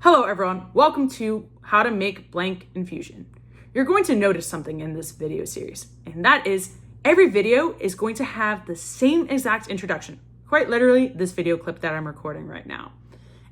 Hello everyone, welcome to How to Make Blank in Fusion. You're going to notice something in this video series, and that is every video is going to have the same exact introduction. Quite literally, this video clip that I'm recording right now.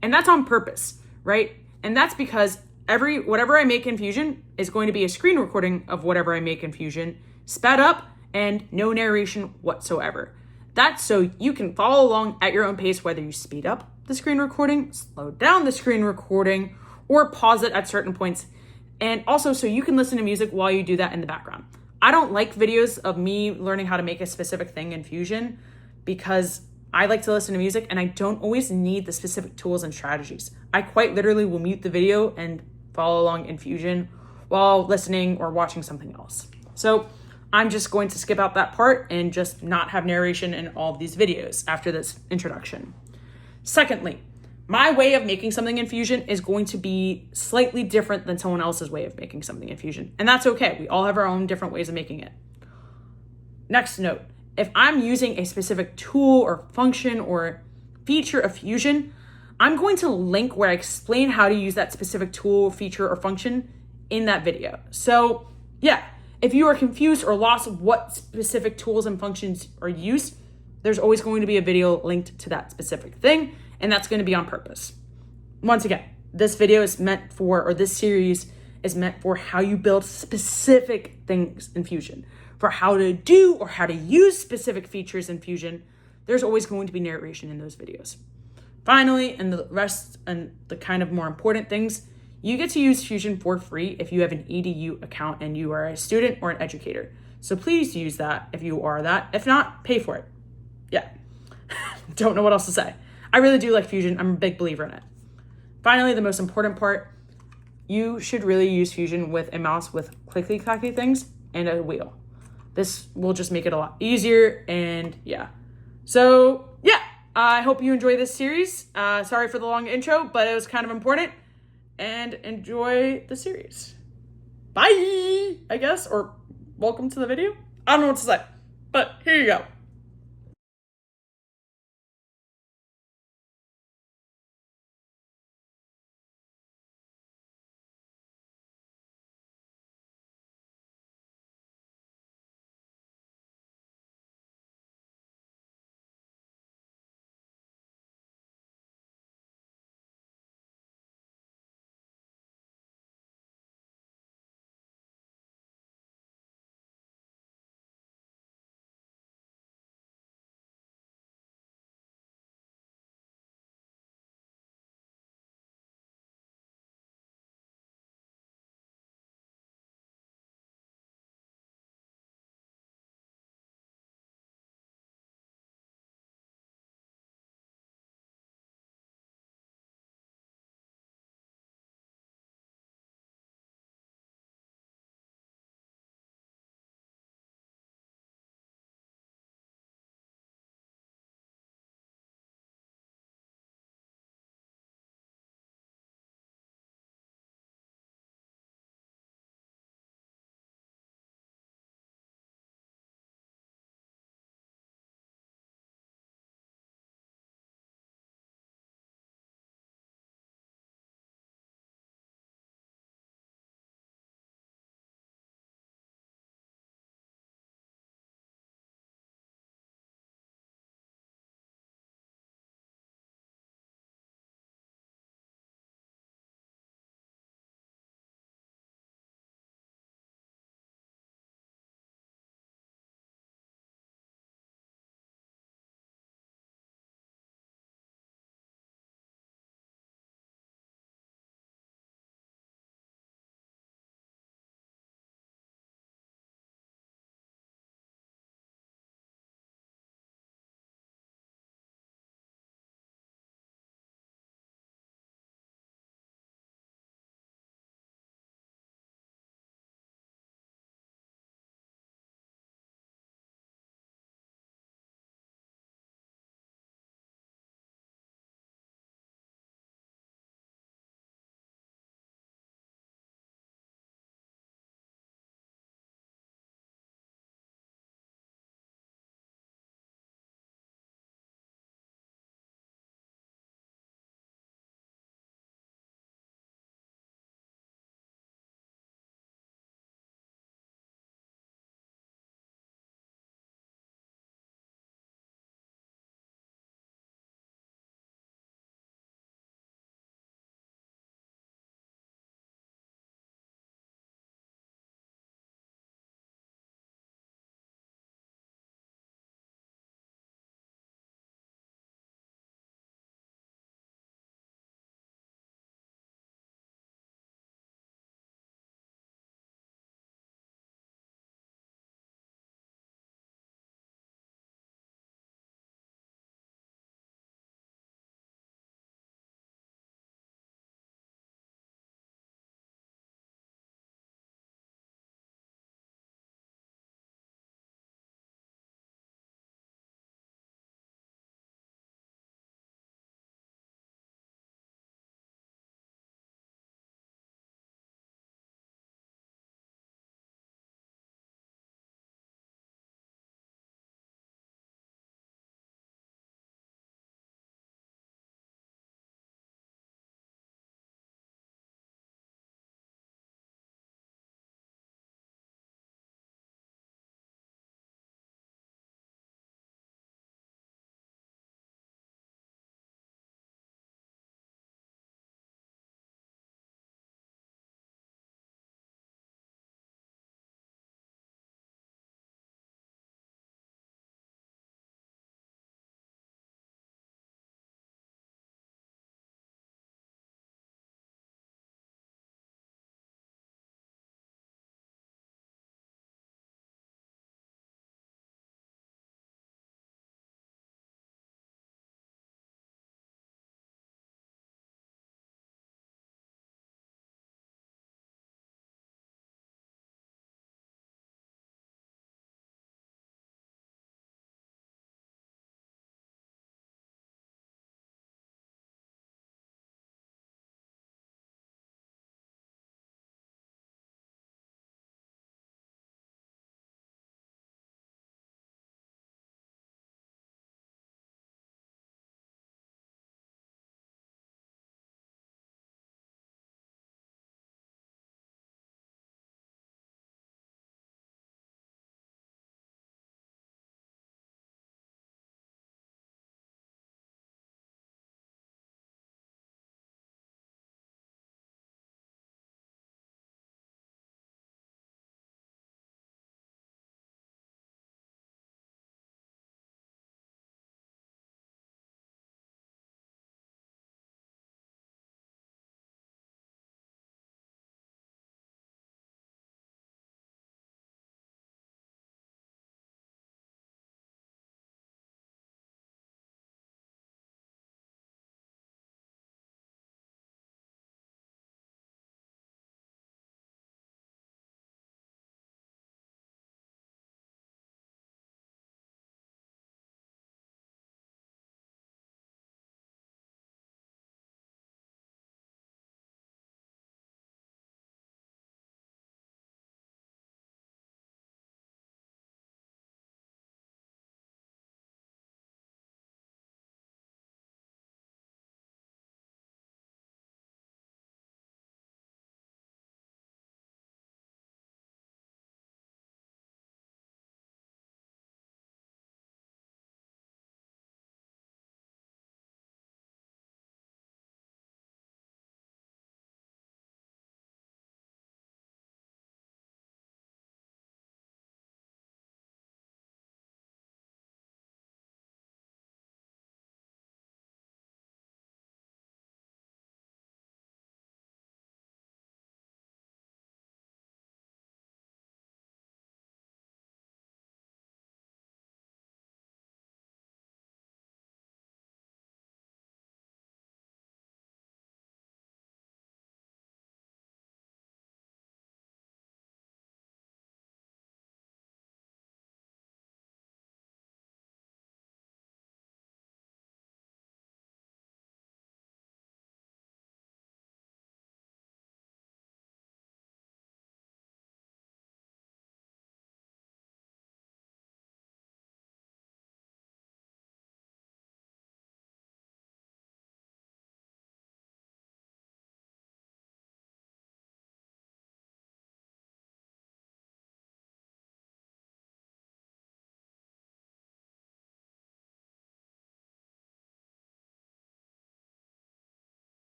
And that's on purpose, right? And that's because whatever I make in Fusion is going to be a screen recording of whatever I make in Fusion, sped up and no narration whatsoever. That's so you can follow along at your own pace, whether you speed up the screen recording, slow down the screen recording, or pause it at certain points. And also so you can listen to music while you do that in the background. I don't like videos of me learning how to make a specific thing in Fusion because I like to listen to music and I don't always need the specific tools and strategies. I quite literally will mute the video and follow along in Fusion while listening or watching something else. So I'm just going to skip out that part and just not have narration in all of these videos after this introduction. Secondly, my way of making something in Fusion is going to be slightly different than someone else's way of making something in Fusion. And that's okay. We all have our own different ways of making it. Next note, if I'm using a specific tool or function or feature of Fusion, I'm going to link where I explain how to use that specific tool, feature, or function in that video. So yeah, if you are confused or lost of what specific tools and functions are used, there's always going to be a video linked to that specific thing, and that's going to be on purpose. Once again, this video is meant for, or this series is meant for how you build specific things in Fusion. For how to do or how to use specific features in Fusion, there's always going to be narration in those videos. Finally, and the rest and the kind of more important things, you get to use Fusion for free if you have an EDU account and you are a student or an educator. So please use that if you are that. If not, pay for it. Yeah, don't know what else to say. I really do like Fusion. I'm a big believer in it. Finally, the most important part, you should really use Fusion with a mouse with clicky-clacky things and a wheel. This will just make it a lot easier, and yeah. So yeah, I hope you enjoy this series. Sorry for the long intro, but it was kind of important, and enjoy the series. Bye, I guess, or welcome to the video. I don't know what to say, but here you go.